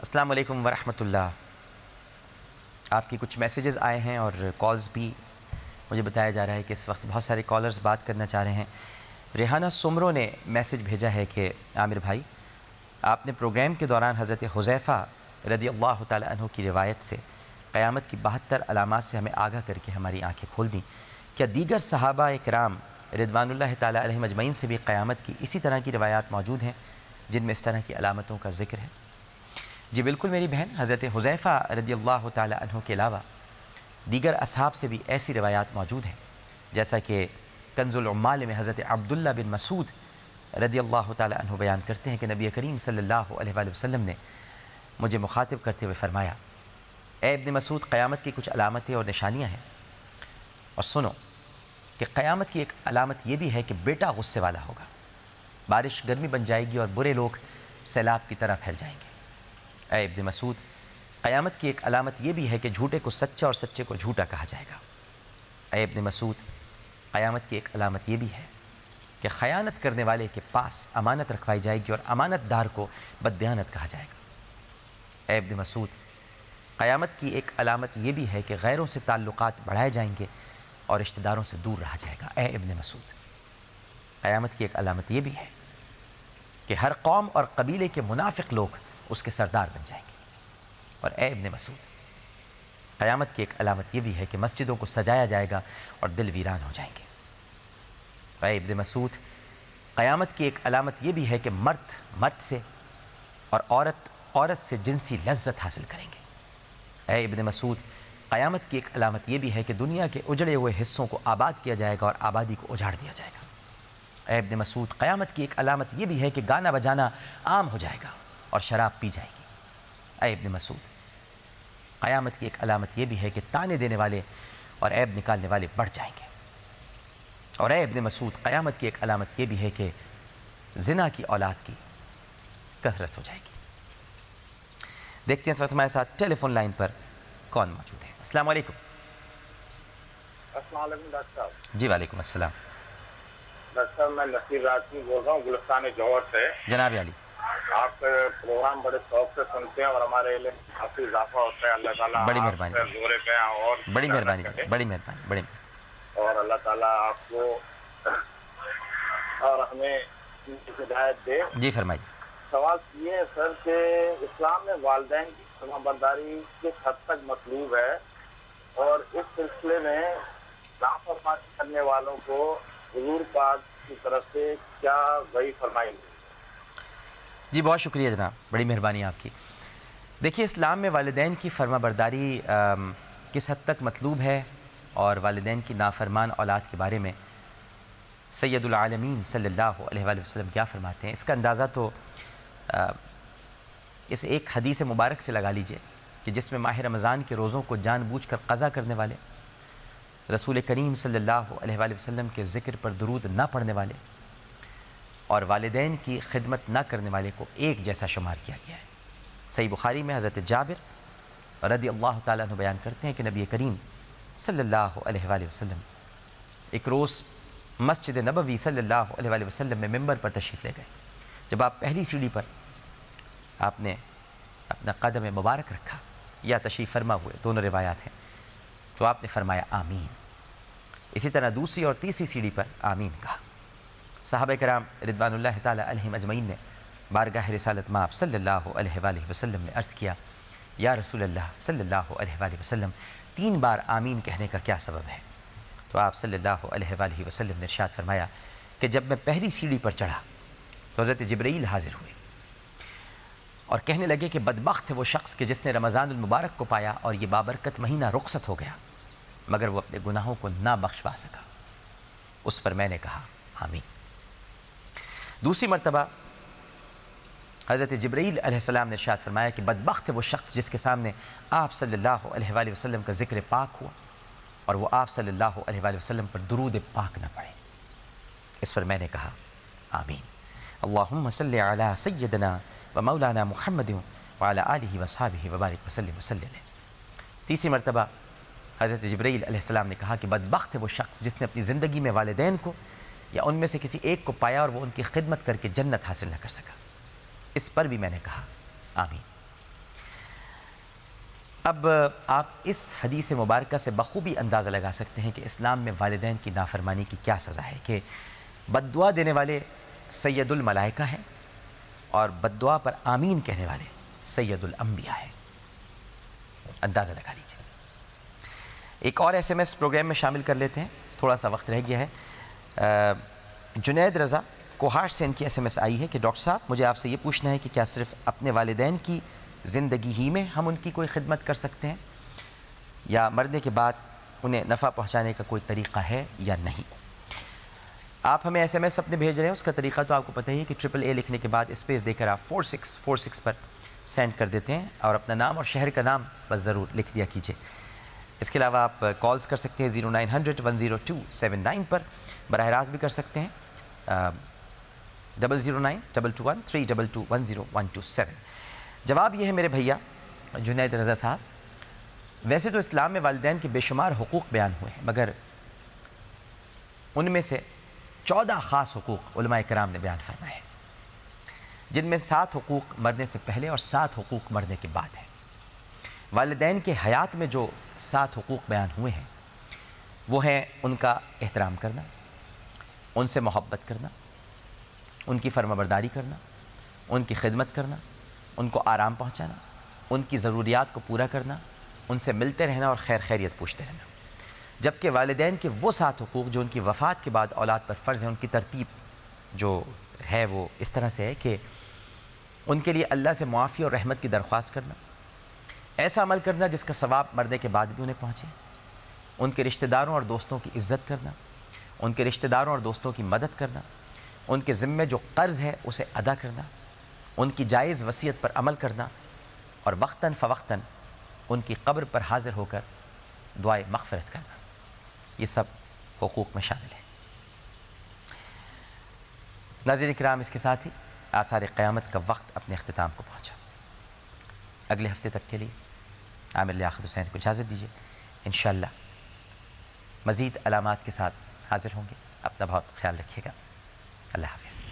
السلام علیکم ورحمۃ اللہ۔ آپ کی کچھ میسیجز آئے ہیں اور کالز بھی مجھے بتایا جا رہا ہے کہ اس وقت بہت سارے کالرز بات کرنا چاہ رہے ہیں۔ ریحانہ سمرو نے میسیج بھیجا ہے کہ عامر بھائی، آپ نے پروگرام کے دوران حضرت حذیفہ رضی اللہ تعالیٰ عنہ کی روایت سے قیامت کی 72 علامات سے ہمیں آگاہ کر کے ہماری آنکھیں کھول دیں۔ کیا دیگر صحابہ کرام رضوان اللہ تعالیٰ علیہم اجمعین سے بھی قیامت کی اسی طرح کی روایات موجود ہیں جن میں اس طرح کی علامتوں کا ذکر ہے؟ جی بالکل میری بہن، حضرت حذیفہ رضی اللہ تعالیٰ عنہ کے علاوہ دیگر اصحاب سے بھی ایسی روایات موجود ہیں، جیسا کہ کنز العمال میں حضرت عبداللہ بن مسعود رضی اللہ تعالیٰ عنہ بیان کرتے ہیں کہ نبی کریم صلی اللہ علیہ وآلہ وسلم نے مجھے مخاطب کرتے ہوئے فرمایا، اے ابن مسعود، قیامت کی کچھ علامتیں اور نشانیاں ہیں، اور سنو کہ قیامت کی ایک علامت یہ بھی ہے کہ بیٹا غصے والا ہوگا، بارش گرمی بن جائے گی اور برے لوگ سیلاب کی طرح پھیل جائیں گے۔ اے ابن مسعود، قیامت کی ایک علامت یہ بھی ہے کہ جھوٹے کو سچا اور سچے کو جھوٹا کہا جائے گا۔ اے ابن مسعود، قیامت کی ایک علامت یہ بھی ہے کہ خیانت کرنے والے کے پاس امانت رکھوائی جائے گی اور امانت دار کو بددیانت کہا جائے گا۔ اے ابن مسعود، قیامت کی ایک علامت یہ بھی ہے کہ غیروں سے تعلقات بڑھائے جائیں گے اور رشتہ داروں سے دور رہا جائے گا۔ اے ابن مسعود، قیامت کی ایک علامت یہ بھی ہے کہ ہر قوم اور قبیلے کے منافق لوگ اس کے سردار بن جائیں گے۔ اور اے ابن مسعود، قیامت کی ایک علامت یہ بھی ہے کہ مسجدوں کو سجایا جائے گا اور دل ویران ہو جائیں گے۔ اے ابن مسعود، قیامت کی ایک علامت یہ بھی ہے کہ مرد مرد سے اور عورت عورت سے جنسی لذت حاصل کریں گے۔ اے ابن مسعود، قیامت کی ایک علامت یہ بھی ہے کہ دنیا کے اجڑے ہوئے حصوں کو آباد کیا جائے گا اور آبادی کو اجاڑ دیا جائے گا۔ اے ابن مسعود، قیامت کی ایک علامت یہ بھی ہے کہ گانا بجانا عام ہو جائے گا اور شراب پی جائے گی۔ اے ابن مسعود، قیامت کی ایک علامت یہ بھی ہے کہ طعنے دینے والے اور عیب نکالنے والے بڑھ جائیں گے۔ اور اے ابن مسعود، قیامت کی ایک علامت یہ بھی ہے کہ زنا کی اولاد کی کثرت ہو جائے گی۔ دیکھتے ہیں اس وقت ہمارے ساتھ ٹیلی فون لائن پر کون موجود ہے۔ السلام علیکم۔ السلام علیکم ڈاکٹر صاحب۔ جی وعلیکم السلام۔ ڈاکٹر صاحب، میں نصیر راجپوت بول رہا ہوں گلستان جوہر سے۔ جناب علی، آپ کا پروگرام بڑے شوق سے سنتے ہیں اور ہمارے علم میں کافی اضافہ ہوتا ہے۔ اللہ تعالیٰ بڑی مہربانی، زور پہ اور بڑی مہربانی، بڑی مہربانی، بڑی اور اللہ تعالیٰ آپ کو اور ہمیں ہدایت دے۔ جی فرمائیے۔ سوال یہ ہے سر کہ اسلام میں والدین کی فرمانبرداری کس حد تک مطلوب ہے، اور اس سلسلے میں نافرمانی کرنے والوں کو حضور پاک کی طرف سے کیا وحی فرمائی گئی؟ جی بہت شکریہ جناب، بڑی مہربانی آپ کی۔ دیکھیے، اسلام میں والدین کی فرما برداری کس حد تک مطلوب ہے اور والدین کی نافرمان اولاد کے بارے میں سید العالمین صلی اللہ علیہ وآلہ وسلم کیا فرماتے ہیں، اس کا اندازہ تو اس ایک حدیث مبارک سے لگا لیجئے کہ جس میں ماہ رمضان کے روزوں کو جان بوجھ کر قضا کرنے والے، رسول کریم صلی اللہ علیہ وآلہ وسلم کے ذکر پر درود نہ پڑھنے والے اور والدین کی خدمت نہ کرنے والے کو ایک جیسا شمار کیا گیا ہے۔ صحیح بخاری میں حضرت جابر رضی اللہ تعالیٰ عنہ بیان کرتے ہیں کہ نبی کریم صلی اللہ علیہ وآلہ وسلم ایک روز مسجد نبوی صلی اللہ علیہ وآلہ وسلم میں ممبر پر تشریف لے گئے۔ جب آپ پہلی سیڑھی پر آپ نے اپنا قدم مبارک رکھا یا تشریف فرما ہوئے، دونوں روایات ہیں، تو آپ نے فرمایا آمین۔ اسی طرح دوسری اور تیسری سیڑھی پر آمین کہا۔ صحابہ کرام رضوان اللہ تعالیٰ علیہم اجمعین نے بارگاہ رسالت مآب صلی اللہ علیہ وآلہ وسلم میں عرض کیا، یا رسول اللہ صلی اللہ علیہ وآلہ وسلم، 3 بار آمین کہنے کا کیا سبب ہے؟ تو آپ صلی اللہ علیہ وآلہ وسلم نے ارشاد فرمایا کہ جب میں پہلی سیڑھی پر چڑھا تو حضرت جبرائیل حاضر ہوئے اور کہنے لگے کہ بدبخت ہے وہ شخص کہ جس نے رمضان المبارک کو پایا اور یہ بابرکت مہینہ رخصت ہو گیا مگر وہ اپنے گناہوں کو نہ بخشوا سکا۔ اس پر میں نے کہا آمین۔ دوسری مرتبہ حضرت جبرائیل علیہ السلام نے ارشاد فرمایا کہ بدبخت ہے وہ شخص جس کے سامنے آپ صلی اللہ علیہ وآلہ وسلم کا ذکر پاک ہوا اور وہ آپ صلی اللہ علیہ وآلہ وسلم پر درود پاک نہ پڑھے۔ اس پر میں نے کہا آمین۔ اللہم صلی علی سیدنا و مولانا محمد وعلی آلہ وصحابہ وبارک وسلم وسلم۔ تیسری مرتبہ حضرت جبرائیل علیہ السلام نے کہا کہ بدبخت ہے وہ شخص جس نے اپنی زندگی میں والدین کو یا ان میں سے کسی ایک کو پایا اور وہ ان کی خدمت کر کے جنت حاصل نہ کر سکا۔ اس پر بھی میں نے کہا آمین۔ اب آپ اس حدیث مبارکہ سے بخوبی اندازہ لگا سکتے ہیں کہ اسلام میں والدین کی نافرمانی کی کیا سزا ہے، کہ بد دعا دینے والے سید الملائکہ ہیں اور بد دعا پر آمین کہنے والے سید الانبیاء ہیں۔ اندازہ لگا لیجیے۔ ایک اور ایس ایم ایس پروگرام میں شامل کر لیتے ہیں، تھوڑا سا وقت رہ گیا ہے۔ جنید رضا کوہاٹ سے ان کی ایس ایم ایس آئی ہے کہ ڈاکٹر صاحب مجھے آپ سے یہ پوچھنا ہے کہ کیا صرف اپنے والدین کی زندگی ہی میں ہم ان کی کوئی خدمت کر سکتے ہیں، یا مرنے کے بعد انہیں نفع پہنچانے کا کوئی طریقہ ہے یا نہیں؟ آپ ہمیں ایس ایم ایس اپنے بھیج رہے ہیں، اس کا طریقہ تو آپ کو پتہ ہی ہے کہ AAA لکھنے کے بعد اسپیس دے کر آپ 4646 پر سینڈ کر دیتے ہیں، اور اپنا نام اور شہر کا نام بس ضرور لکھ دیا کیجیے۔ اس کے علاوہ آپ کالز کر سکتے ہیں 0900-102-79 پر، براہ راست بھی کر سکتے ہیں 009-221-322-10127۔ جواب یہ ہے میرے بھیا جنید رضا صاحب، ویسے تو اسلام میں والدین کے بے شمار حقوق بیان ہوئے ہیں، مگر ان میں سے 14 خاص حقوق علماء کرام نے بیان فرمائے ہیں، جن میں 7 حقوق مرنے سے پہلے اور 7 حقوق مرنے کے بعد ہیں۔ والدین کے حیات میں جو 7 حقوق بیان ہوئے ہیں وہ ہیں ان کا احترام کرنا، ان سے محبت کرنا، ان کی فرما برداری کرنا، ان کی خدمت کرنا، ان کو آرام پہنچانا، ان کی ضروریات کو پورا کرنا، ان سے ملتے رہنا اور خیر خیریت پوچھتے رہنا۔ جبکہ والدین کے وہ 7 حقوق جو ان کی وفات کے بعد اولاد پر فرض ہیں، ان کی ترتیب جو ہے وہ اس طرح سے ہے کہ ان کے لیے اللہ سے معافی اور رحمت کی درخواست کرنا، ایسا عمل کرنا جس کا ثواب مرنے کے بعد بھی انہیں پہنچے، ان کے رشتہ داروں اور دوستوں کی عزت کرنا، ان کے رشتہ داروں اور دوستوں کی مدد کرنا، ان کے ذمے جو قرض ہے اسے ادا کرنا، ان کی جائز وصیت پر عمل کرنا، اور وقتاً فوقتاً ان کی قبر پر حاضر ہو کر دعائے مغفرت کرنا۔ یہ سب حقوق میں شامل ہے۔ ناظرین کرام، اس کے ساتھ ہی آثار قیامت کا وقت اپنے اختتام کو پہنچا۔ اگلے ہفتے تک کے لیے عامر لیاقت حسین کو اجازت دیجیے، انشاءاللہ مزید علامات کے ساتھ حاضر ہوں گے۔ اپنا بہت خیال رکھیے گا۔ اللہ حافظ۔